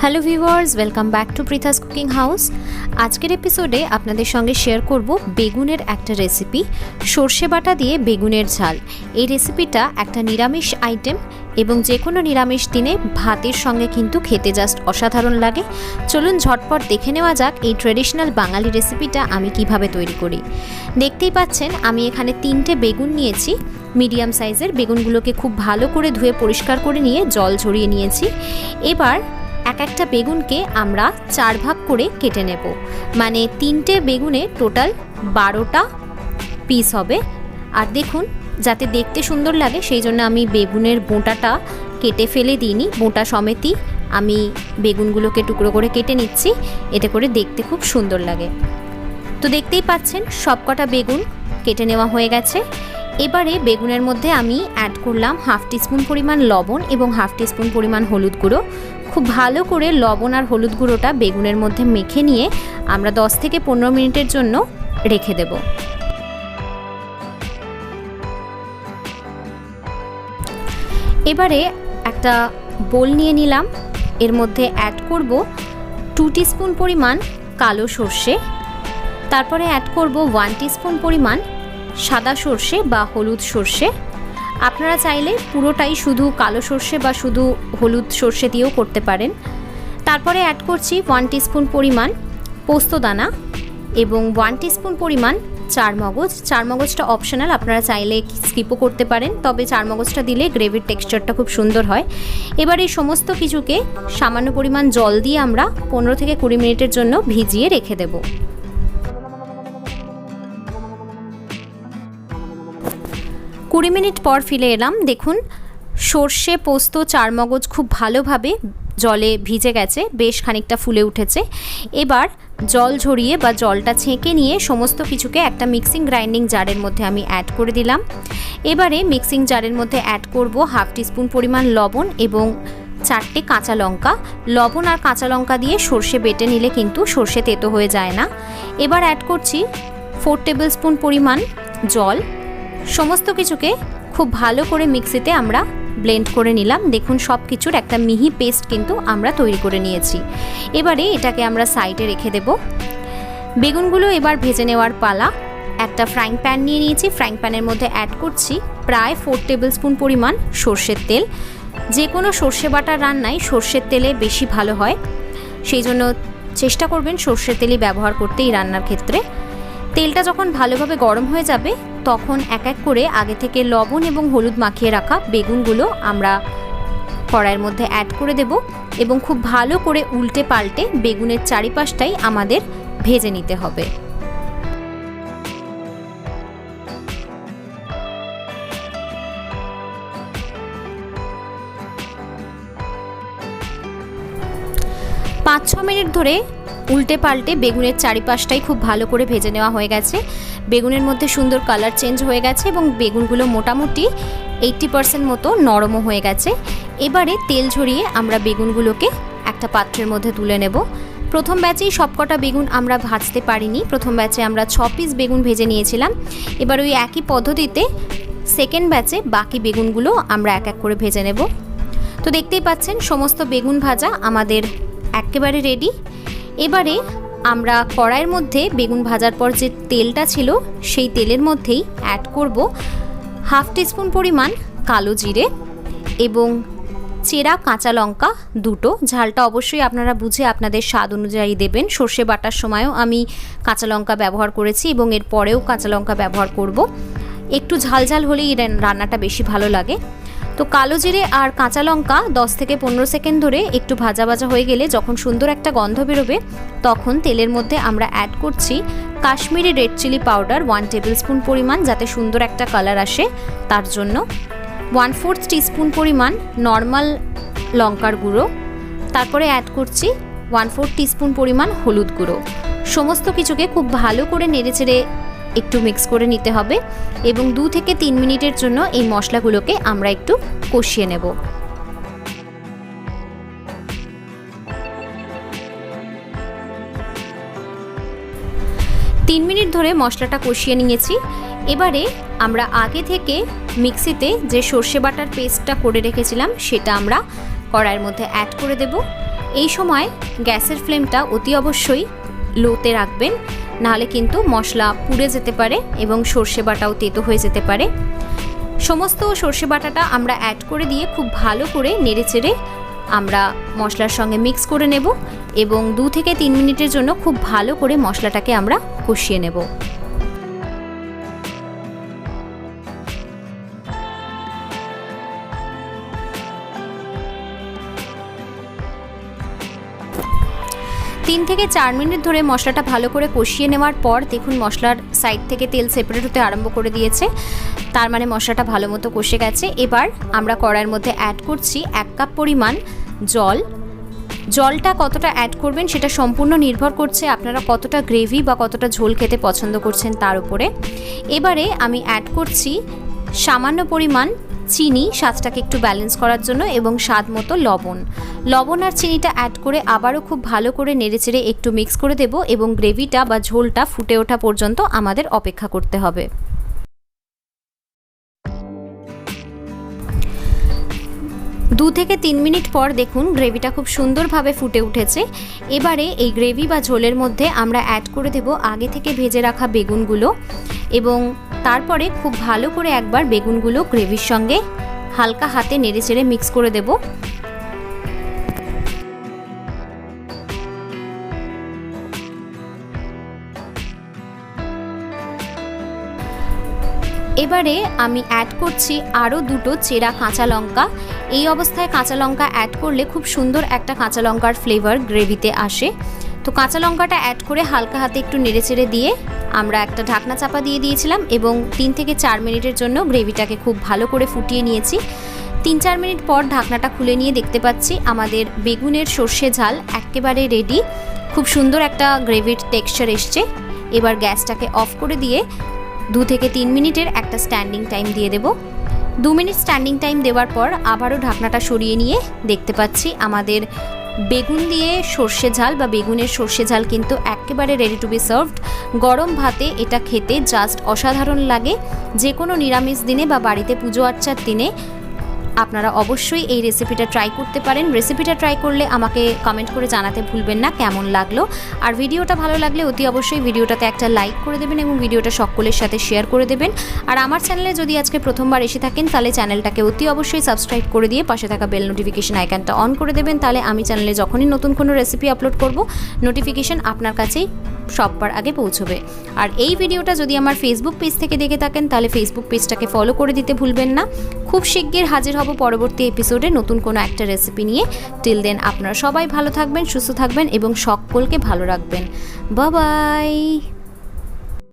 Hello viewers, welcome back to Pritha's cooking house. আজকের এপিসোডে আপনাদের সঙ্গে শেয়ার করব বেগুনের একটা রেসিপি, সর্ষে বাটা দিয়ে বেগুনের ঝাল। এই রেসিপিটা একটা নিরামিষ আইটেম এবং যে কোনো নিরামিষ দিনে ভাতের সঙ্গে কিন্তু খেতে জাস্ট অসাধারণ লাগে। চলুন ঝটপট দেখে নেওয়া যাক এই ট্র্যাডিশনাল বাঙালি রেসিপিটা আমি কিভাবে তৈরি করি। দেখতেই পাচ্ছেন আমি এখানে 3টে বেগুন নিয়েছি। মিডিয়াম সাইজের বেগুনগুলোকে খুব ভালো করে ধুয়ে পরিষ্কার করে নিয়ে জল ঝরিয়ে নিয়েছি। এবার এক একটা বেগুনকে আমরা 4 ভাগ করে কেটে নেব, মানে 3টে বেগুনে টোটাল 12টা পিস হবে। আর দেখুন, যাতে দেখতে সুন্দর লাগে সেই জন্য আমি বেগুনের বোঁটাটা কেটে ফেলে দিইনি, বোঁটা সমেতই আমি বেগুনগুলোকে টুকরো করে কেটে নিচ্ছি, এতে করে দেখতে খুব সুন্দর লাগে। তো দেখতেই পাচ্ছেন সবকটা বেগুন কেটে নেওয়া হয়ে গেছে। এবারে বেগুনের মধ্যে আমি অ্যাড করলাম 1/2 টিস্পুন পরিমাণ লবণ এবং 1/2 টিস্পুন পরিমাণ হলুদ গুঁড়ো। খুব ভালো করে লবণ আর হলুদ গুঁড়োটা বেগুনের মধ্যে মেখে নিয়ে আমরা 10 থেকে 15 মিনিটের জন্য রেখে দেব। এবারে একটা বোল নিয়ে নিলাম, এর মধ্যে অ্যাড করব 2 টিস্পুন পরিমাণ কালো সর্ষে, তারপরে অ্যাড করব 1 টিস্পুন পরিমাণ সাদা সর্ষে বা হলুদ সর্ষে। আপনারা চাইলে পুরোটাই শুধু কালো সর্ষে বা শুধু হলুদ সর্ষে দিয়েও করতে পারেন। তারপরে অ্যাড করছি 1 টিস্পুন পরিমাণ পোস্তদানা এবং 1 টিস্পুন পরিমাণ চারমগজ। চারমগজটা অপশনাল, আপনারা চাইলে স্কিপও করতে পারেন, তবে চারমগজটা দিলে গ্রেভির টেক্সচারটা খুব সুন্দর হয়। এবার এই সমস্ত কিছুকে সামান্য পরিমাণ জল দিয়ে আমরা 15 থেকে 20 মিনিটের জন্য ভিজিয়ে রেখে দেব। 20 মিনিট পর ফিরে এলাম। দেখুন সর্ষে, পোস্ত, চারমগজ খুব ভালোভাবে জলে ভিজে গেছে, বেশ খানিকটা ফুলে উঠেছে। এবার জল ঝরিয়ে বা জলটা ছেঁকে নিয়ে সমস্ত কিছুকে একটা মিক্সিং গ্রাইন্ডিং জারের মধ্যে আমি অ্যাড করে দিলাম। এবারে মিক্সিং জারের মধ্যে অ্যাড করব 1/2 টিস্পুন পরিমাণ লবণ এবং 4টে কাঁচা লঙ্কা। লবণ আর কাঁচা লঙ্কা দিয়ে সর্ষে বেটে নিলে কিন্তু সর্ষে তেতো হয়ে যায় না। এবার অ্যাড করছি 4 টেবিল স্পুন পরিমাণ জল। সমস্ত কিছুকে খুব ভালো করে মিক্সিতে আমরা ব্লেন্ড করে নিলাম। দেখুন সব কিছুর একটা মিহি পেস্ট কিন্তু আমরা তৈরি করে নিয়েছি। এবারে এটাকে আমরা সাইডে রেখে দেব। বেগুনগুলো এবার ভেজে নেওয়ার পালা। একটা ফ্রাইং প্যান নিয়ে নিয়েছি, ফ্রাইং প্যানের মধ্যে অ্যাড করছি প্রায় 4 টেবিল স্পুন পরিমাণ সর্ষের তেল। যে কোনো সর্ষে বাটার রান্নায় সর্ষের তেলে বেশি ভালো হয়, সেই জন্য চেষ্টা করবেন সর্ষের তেলই ব্যবহার করতে এই রান্নার ক্ষেত্রে। তেলটা যখন ভালোভাবে গরম হয়ে যাবে তখন এক এক করে আগে থেকে লবণ এবং হলুদ মাখিয়ে রাখা বেগুনগুলো আমরা কড়াইয়ের মধ্যে অ্যাড করে দেব এবং খুব ভালো করে উল্টে পাল্টে বেগুনের চারিপাশটাই আমাদের ভেজে নিতে হবে। পাঁচ ছ মিনিট ধরে উল্টে পাল্টে বেগুনের চারিপাশটাই খুব ভালো করে ভেজে নেওয়া হয়ে গেছে। বেগুনের মধ্যে সুন্দর কালার চেঞ্জ হয়ে গেছে এবং বেগুনগুলো মোটামুটি 80% মতো নরমও হয়ে গেছে। এবারে তেল ঝরিয়ে আমরা বেগুনগুলোকে একটা পাত্রের মধ্যে তুলে নেব। প্রথম ব্যাচেই সবকটা বেগুন আমরা ভাজতে পারিনি, প্রথম ব্যাচে আমরা 6 পিস বেগুন ভেজে নিয়েছিলাম। এবার ওই একই পদ্ধতিতে সেকেন্ড ব্যাচে বাকি বেগুনগুলো আমরা এক এক করে ভেজে নেব। তো দেখতেই পাচ্ছেন সমস্ত বেগুন ভাজা আমাদের একেবারে রেডি। এবারে আমরা কড়াইয়ের মধ্যে বেগুন ভাজার পর যে তেলটা ছিল সেই তেলের মধ্যেই অ্যাড করব 1/2 টিস্পুন পরিমাণ কালো জিরে এবং চেরা কাঁচা লঙ্কা 2টো। ঝালটা অবশ্যই আপনারা বুঝে আপনাদের স্বাদ অনুযায়ী দেবেন। সর্ষে বাটার সময়ও আমি কাঁচা লঙ্কা ব্যবহার করেছি এবং এর পরেও কাঁচা লঙ্কা ব্যবহার করব। একটু ঝাল ঝাল হলেই রান্নাটা বেশি ভালো লাগে। তো কালো জিরে আর কাঁচা লঙ্কা 10 থেকে 15 সেকেন্ড ধরে একটু ভাজা ভাজা হয়ে গেলে যখন সুন্দর একটা গন্ধ বেরোবে তখন তেলের মধ্যে আমরা অ্যাড করছি Kashmiri red chilli powder 1 tablespoon পরিমাণ, যাতে সুন্দর একটা কালার আসে তার জন্য। 1/4 টিস্পুন পরিমাণ নর্মাল লঙ্কার গুঁড়ো, তারপরে অ্যাড করছি 1/4 টিস্পুন পরিমাণ হলুদ গুঁড়ো। সমস্ত কিছুকে খুব ভালো করে নেড়েচেড়ে একটু মিক্স করে নিতে হবে এবং 2 থেকে 3 মিনিটের জন্য এই মশলাগুলোকে আমরা একটু কষিয়ে নেব। 3 মিনিট ধরে মশলাটা কষিয়ে নিয়েছি। এবারে আমরা আগে থেকে মিক্সিতে যে সর্ষে বাটার পেস্টটা করে রেখেছিলাম সেটা আমরা কড়াইয়ের মধ্যে অ্যাড করে দেব। এই সময় গ্যাসের ফ্লেমটা অতি অবশ্যই লোতে রাখবেন, নাহলে কিন্তু মশলা পুড়ে যেতে পারে এবং সর্ষে বাটাও তেতো হয়ে যেতে পারে। সমস্ত সর্ষে বাটাটা আমরা অ্যাড করে দিয়ে খুব ভালো করে নেড়েচেড়ে আমরা মশলার সঙ্গে মিক্স করে নেব এবং 2 থেকে 3 মিনিটের জন্য খুব ভালো করে মশলাটাকে আমরা কষিয়ে নেব। তিন থেকে 4 মিনিট ধরে মশলাটা ভালো করে কষিয়ে নেওয়ার পর দেখুন মশলার সাইড থেকে তেল সেপারেট হতে আরম্ভ করে দিয়েছে, তার মানে মশলাটা ভালো মতো কষে গেছে। এবার আমরা কড়াইয়ের মধ্যে অ্যাড করছি 1 কাপ পরিমাণ জল। জলটা কতটা অ্যাড করবেন সেটা সম্পূর্ণ নির্ভর করছে আপনারা কতটা গ্রেভি বা কতটা ঝোল খেতে পছন্দ করছেন তার উপরে। এবারে আমি অ্যাড করছি সামান্য পরিমাণ চিনি স্বাদটাকে একটু ব্যালেন্স করার জন্য এবং স্বাদ মতো লবণ। লবণ আর চিনিটা অ্যাড করে আবারও খুব ভালো করে নেড়েচেড়ে একটু মিক্স করে দেব এবং গ্রেভিটা বা ঝোলটা ফুটে ওঠা পর্যন্ত আমাদের অপেক্ষা করতে হবে। 2 থেকে 3 মিনিট পর দেখুন গ্রেভিটা খুব সুন্দরভাবে ফুটে উঠেছে। এবারে এই গ্রেভি বা ঝোলের মধ্যে আমরা অ্যাড করে দেব আগে থেকে ভেজে রাখা বেগুনগুলো এবং তারপরে খুব ভালো করে একবার বেগুনগুলো গ্রেভির সঙ্গে হালকা হাতে নেড়েচেড়ে মিক্স করে দেব। এবারে আমি অ্যাড করছি আরও 2টো চেরা কাঁচা লঙ্কা। এই অবস্থায় কাঁচা লঙ্কা অ্যাড করলে খুব সুন্দর একটা কাঁচা লঙ্কার ফ্লেভার গ্রেভিতে আসে। তো কাঁচা লঙ্কাটা অ্যাড করে হালকা হাতে একটু নেড়েচেড়ে দিয়ে আমরা একটা ঢাকনা চাপা দিয়ে দিয়েছিলাম এবং 3 থেকে 4 মিনিটের জন্য গ্রেভিটাকে খুব ভালো করে ফুটিয়ে নিয়েছি। 3-4 মিনিট পর ঢাকনাটা খুলে নিয়ে দেখতে পাচ্ছি আমাদের বেগুনের সর্ষে ঝাল একেবারে রেডি। খুব সুন্দর একটা গ্রেভির টেক্সচার এসছে। এবার গ্যাসটাকে অফ করে দিয়ে 2 থেকে 3 মিনিটের একটা স্ট্যান্ডিং টাইম দিয়ে দেব। 2 মিনিট স্ট্যান্ডিং টাইম দেওয়ার পর আবারও ঢাকনাটা সরিয়ে নিয়ে দেখতে পাচ্ছি আমাদের বেগুন দিয়ে সর্ষে ঝাল বা বেগুনের সর্ষে ঝাল কিন্তু একেবারে রেডি টু বি সার্ভড। গরম ভাতে এটা খেতে জাস্ট অসাধারণ লাগে। যে কোনো নিরামিষ দিনে বা বাড়িতে পুজো আর্চার দিনে আপনারা অবশ্যই এই রেসিপিটা ট্রাই করতে পারেন। রেসিপিটা ট্রাই করলে আমাকে কমেন্ট করে জানাতে ভুলবেন না কেমন লাগলো। আর ভিডিওটা ভালো লাগলে অতি অবশ্যই ভিডিওটাতে একটা লাইক করে দেবেন এবং ভিডিওটা সকলের সাথে শেয়ার করে দেবেন। আর আমার চ্যানেলে যদি আজকে প্রথমবার এসে থাকেন তাহলে চ্যানেলটাকে অতি অবশ্যই সাবস্ক্রাইব করে দিয়ে পাশে থাকা বেল নোটিফিকেশন আইকনটা অন করে দেবেন। তাহলে আমি চ্যানেলে যখনই নতুন কোনো রেসিপি আপলোড করব নোটিফিকেশন আপনার কাছেই সববার আগে পৌঁছবে। আর এই ভিডিওটা যদি আমার ফেসবুক পেজ থেকে দেখে থাকেন তাহলে ফেসবুক পেজটাকে ফলো করে দিতে ভুলবেন না। খুব শিগগির হাজির হব পরবর্তী এপিসোডে নতুন কোনো একটা রেসিপি নিয়ে। টিল দেন আপনারা সবাই ভালো থাকবেন, সুস্থ থাকবেন এবং সকলকে ভালো রাখবেন। Bye bye.